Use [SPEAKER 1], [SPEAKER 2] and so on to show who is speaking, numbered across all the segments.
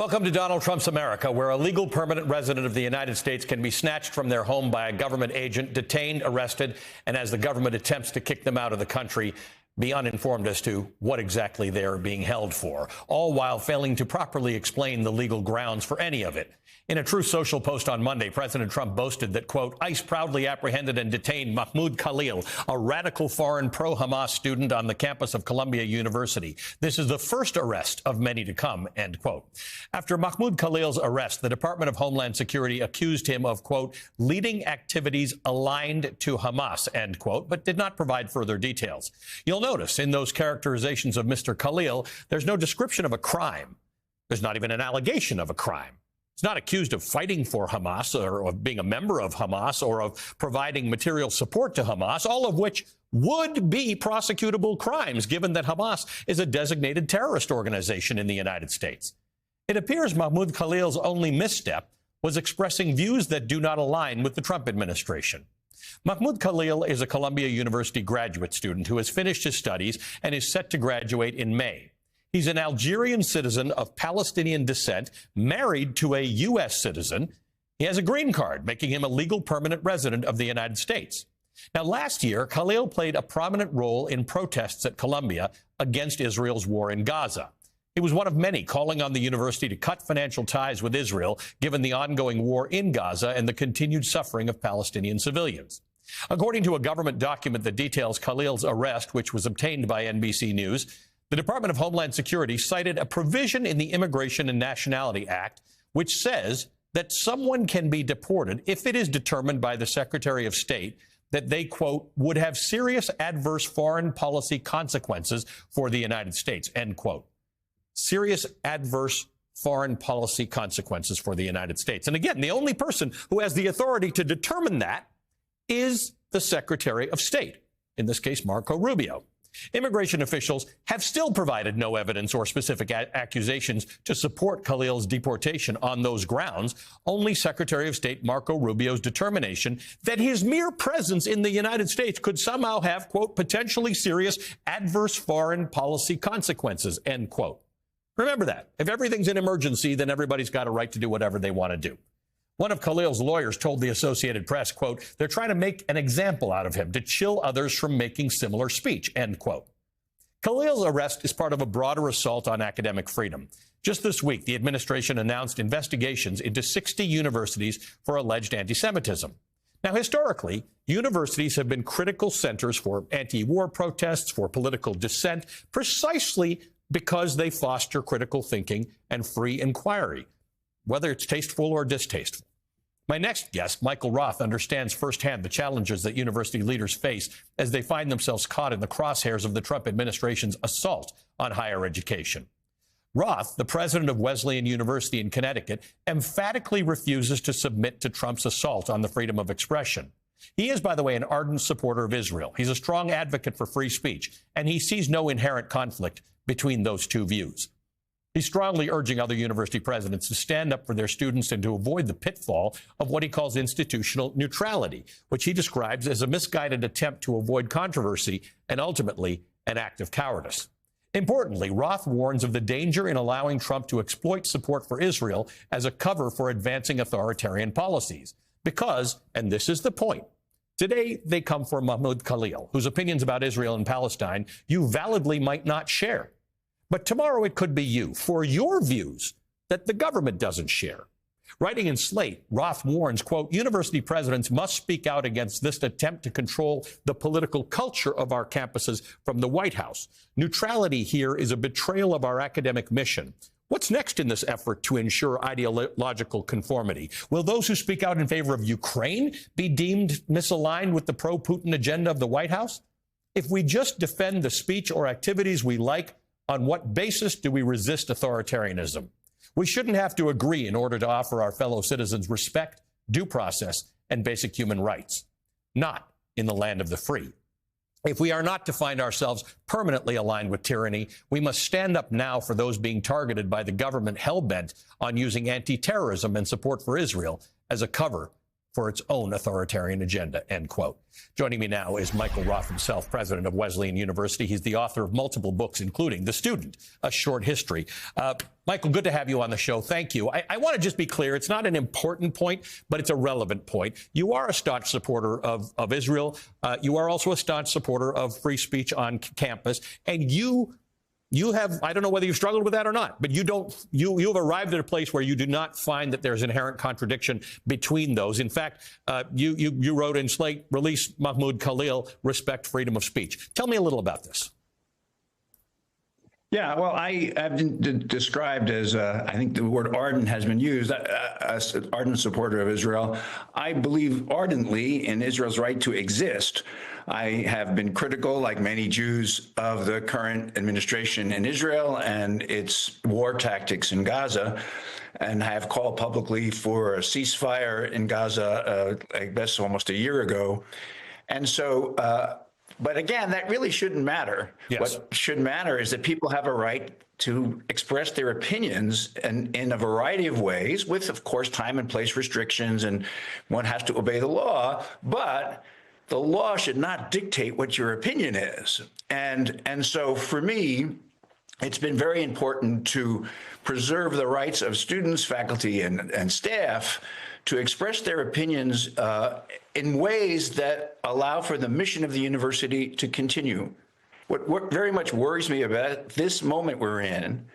[SPEAKER 1] Welcome to Donald Trump's America, where a legal permanent resident of the United States can be snatched from their home by a government agent, detained, arrested, and as the government attempts to kick them out of the country, be uninformed as to what exactly they are being held for, all while failing to properly explain the legal grounds for any of it. In a Truth Social post on Monday, President Trump boasted that, quote, ICE proudly apprehended and detained Mahmoud Khalil, a radical foreign pro-Hamas student on the campus of Columbia University. This is the first arrest of many to come, end quote. After Mahmoud Khalil's arrest, the Department of Homeland Security accused him of, quote, leading activities aligned to Hamas, end quote, but did not provide further details. You'll notice in those characterizations of Mr. Khalil, there's no description of a crime. There's not even an allegation of a crime. He's not accused of fighting for Hamas or of being a member of Hamas or of providing material support to Hamas, all of which would be prosecutable crimes, given that Hamas is a designated terrorist organization in the United States. It appears Mahmoud Khalil's only misstep was expressing views that do not align with the Trump administration. Mahmoud Khalil is a Columbia University graduate student who has finished his studies and is set to graduate in May. He's an Algerian citizen of Palestinian descent, married to a U.S. citizen. He has a green card, making him a legal permanent resident of the United States. Now, last year, Khalil played a prominent role in protests at Columbia against Israel's war in Gaza. He was one of many calling on the university to cut financial ties with Israel, given the ongoing war in Gaza and the continued suffering of Palestinian civilians. According to a government document that details Khalil's arrest, which was obtained by NBC News, the Department of Homeland Security cited a provision in the Immigration and Nationality Act which says that someone can be deported if it is determined by the Secretary of State that they, quote, would have serious adverse foreign policy consequences for the United States, end quote. Serious adverse foreign policy consequences for the United States. And again, the only person who has the authority to determine that is the Secretary of State, in this case, Marco Rubio. Immigration officials have still provided no evidence or specific accusations to support Khalil's deportation on those grounds, only Secretary of State Marco Rubio's determination that his mere presence in the United States could somehow have, quote, potentially serious adverse foreign policy consequences, end quote. Remember that. If everything's an emergency, then everybody's got a right to do whatever they want to do. One of Khalil's lawyers told the Associated Press, quote, they're trying to make an example out of him to chill others from making similar speech, end quote. Khalil's arrest is part of a broader assault on academic freedom. Just this week, the administration announced investigations into 60 universities for alleged anti-Semitism. Now, historically, universities have been critical centers for anti-war protests, for political dissent, precisely because they foster critical thinking and free inquiry, whether it's tasteful or distasteful. My next guest, Michael Roth, understands firsthand the challenges that university leaders face as they find themselves caught in the crosshairs of the Trump administration's assault on higher education. Roth, the president of Wesleyan University in Connecticut, emphatically refuses to submit to Trump's assault on the freedom of expression. He is, by the way, an ardent supporter of Israel. He's a strong advocate for free speech, and he sees no inherent conflict between those two views. He's strongly urging other university presidents to stand up for their students and to avoid the pitfall of what he calls institutional neutrality, which he describes as a misguided attempt to avoid controversy and ultimately an act of cowardice. Importantly, Roth warns of the danger in allowing Trump to exploit support for Israel as a cover for advancing authoritarian policies. Because, and this is the point, today they come for Mahmoud Khalil, whose opinions about Israel and Palestine you validly might not share. But tomorrow it could be you, for your views that the government doesn't share. Writing in Slate, Roth warns, quote, university presidents must speak out against this attempt to control the political culture of our campuses from the White House. Neutrality here is a betrayal of our academic mission. What's next in this effort to ensure ideological conformity? Will those who speak out in favor of Ukraine be deemed misaligned with the pro-Putin agenda of the White House? If we just defend the speech or activities we like, on what basis do we resist authoritarianism? We shouldn't have to agree in order to offer our fellow citizens respect, due process, and basic human rights. Not in the land of the free. If we are not to find ourselves permanently aligned with tyranny, we must stand up now for those being targeted by the government hell-bent on using anti-terrorism and support for Israel as a cover for its own authoritarian agenda, end quote. Joining me now is Michael Roth himself, president of Wesleyan University. He's the author of multiple books, including The Student, A Short History. Michael, good to have you on the show. Thank you. I want to just be clear. It's not an important point, but it's a relevant point. You are a staunch supporter of Israel. You are also a staunch supporter of free speech on campus. And you have, I don't know whether you've struggled with that or not, but you have arrived at a place where you do not find that there's inherent contradiction between those. In fact, you wrote in Slate, release Mahmoud Khalil, respect freedom of speech. Tell me a little about this.
[SPEAKER 2] Yeah, well, I have been described as, I think the word ardent has been used, as an ardent supporter of Israel. I believe ardently in Israel's right to exist. I have been critical, like many Jews, of the current administration in Israel and its war tactics in Gaza, and have called publicly for a ceasefire in Gaza, I guess almost a year ago. And so, but again, that really shouldn't matter.
[SPEAKER 1] Yes.
[SPEAKER 2] What should matter is that people have a right to express their opinions in a variety of ways, with, of course, time and place restrictions, and one has to obey the law. But the law should not dictate what your opinion is. And so for me, it's been very important to preserve the rights of students, faculty, and staff to express their opinions in ways that allow for the mission of the university to continue. What very much worries me about this moment we're in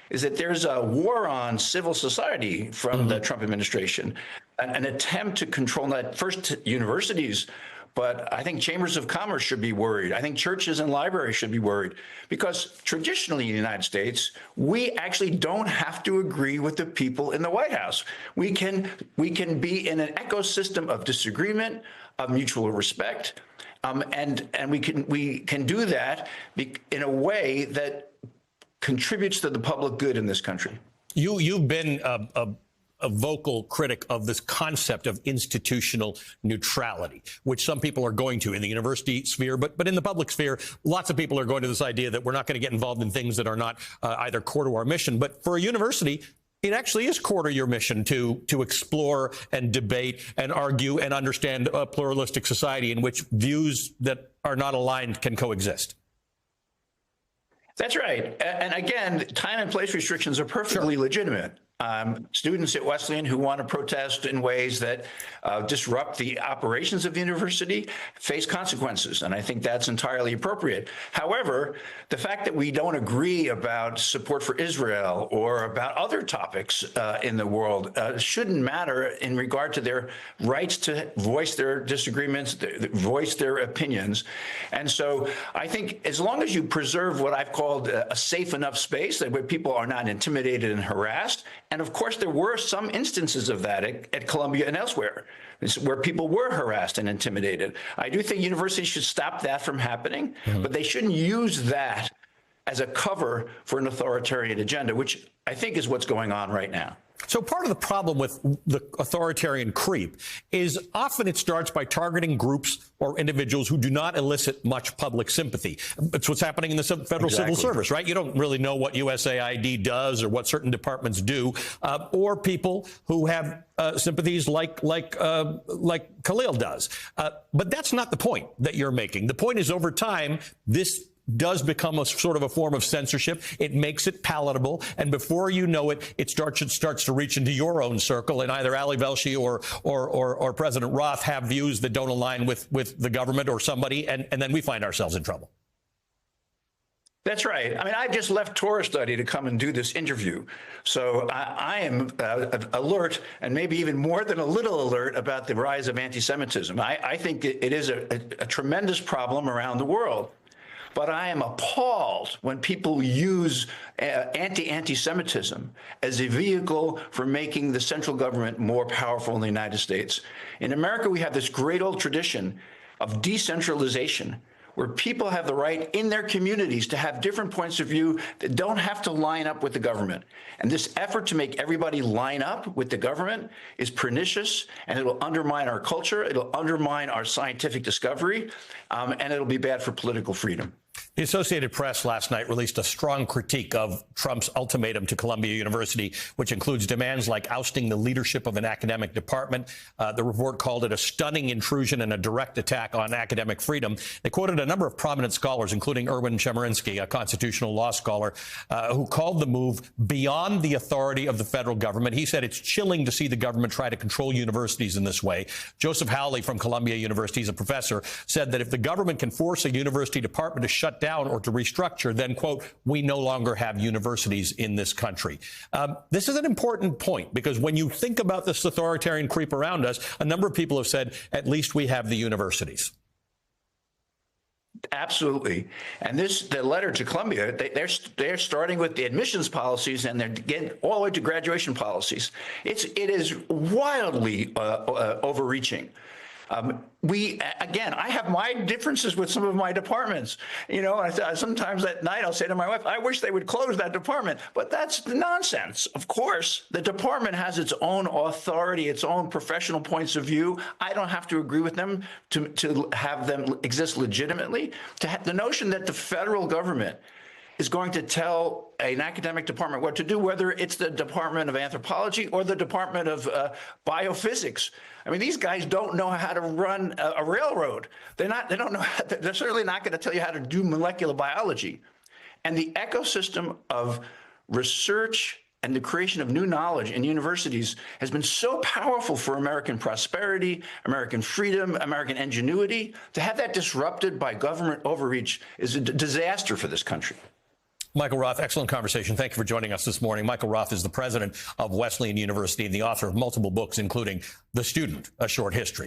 [SPEAKER 2] is that there's a war on civil society from the Trump administration, an attempt to control not first universities, but I think chambers of commerce should be worried. I think churches and libraries should be worried, because traditionally in the United States, we actually don't have to agree with the people in the White House. We can be in an ecosystem of disagreement, of mutual respect, and we can do that in a way that contributes to the public good in this country.
[SPEAKER 1] You've been a vocal critic of this concept of institutional neutrality, which some people are going to in the university sphere, but in the public sphere, lots of people are going to this idea that we're not going to get involved in things that are not either core to our mission. But for a university, it actually is core to your mission to explore and debate and argue and understand a pluralistic society in which views that are not aligned can coexist.
[SPEAKER 2] That's right. And again, time and place restrictions are perfectly legitimate. Students at Wesleyan who want to protest in ways that disrupt the operations of the university face consequences, and I think that's entirely appropriate. However, the fact that we don't agree about support for Israel or about other topics in the world shouldn't matter in regard to their rights to voice their disagreements, voice their opinions. And so I think as long as you preserve what I've called a safe enough space where people are not intimidated and harassed, and of course, there were some instances of that at Columbia and elsewhere, where people were harassed and intimidated. I do think universities should stop that from happening, but they shouldn't use that as a cover for an authoritarian agenda, which I think is what's going on right now.
[SPEAKER 1] So part of the problem with the authoritarian creep is often it starts by targeting groups or individuals who do not elicit much public sympathy. It's what's happening in the federal civil service, right? You don't really know what USAID does or what certain departments do, or people who have sympathies like Khalil does. But that's not the point that you're making. The point is, over time, this does become a sort of a form of censorship. It makes it palatable, and before you know it, it starts to reach into your own circle, and either Ali Velshi or President Roth have views that don't align with the government or somebody, and then we find ourselves in trouble.
[SPEAKER 2] That's right. I mean, I just left Torah study to come and do this interview. So I am alert, and maybe even more than a little alert, about the rise of anti-Semitism. I think it is a tremendous problem around the world. But I am appalled when people use anti-Semitism as a vehicle for making the central government more powerful in the United States. In America, we have this great old tradition of decentralization, where people have the right in their communities to have different points of view that don't have to line up with the government. And this effort to make everybody line up with the government is pernicious, and it'll undermine our culture, it'll undermine our scientific discovery, and it'll be bad for political freedom.
[SPEAKER 1] The Associated Press last night released a strong critique of Trump's ultimatum to Columbia University, which includes demands like ousting the leadership of an academic department. The report called it a stunning intrusion and a direct attack on academic freedom. They quoted a number of prominent scholars, including Erwin Chemerinsky, a constitutional law scholar, who called the move beyond the authority of the federal government. He said it's chilling to see the government try to control universities in this way. Joseph Howley from Columbia University, he's a professor, said that if the government can force a university department to shut down or to restructure, then, quote, we no longer have universities in this country. This is an important point, because when you think about this authoritarian creep around us, a number of people have said, at least we have the universities.
[SPEAKER 2] Absolutely. And the letter to Columbia, they're starting with the admissions policies, and they're getting all the way to graduation policies. It is wildly overreaching. I have my differences with some of my departments, and sometimes at night I'll say to my wife, I wish they would close that department, but that's nonsense. Of course, the department has its own authority, its own professional points of view. I don't have to agree with them to have them exist legitimately. The notion that the federal government is going to tell an academic department what to do, whether it's the Department of Anthropology or the Department of Biophysics. I mean, these guys don't know how to run a railroad. They're certainly not going to tell you how to do molecular biology. And the ecosystem of research and the creation of new knowledge in universities has been so powerful for American prosperity, American freedom, American ingenuity. To have that disrupted by government overreach is a disaster for this country.
[SPEAKER 1] Michael Roth, excellent conversation. Thank you for joining us this morning. Michael Roth is the president of Wesleyan University and the author of multiple books, including The Student, A Short History.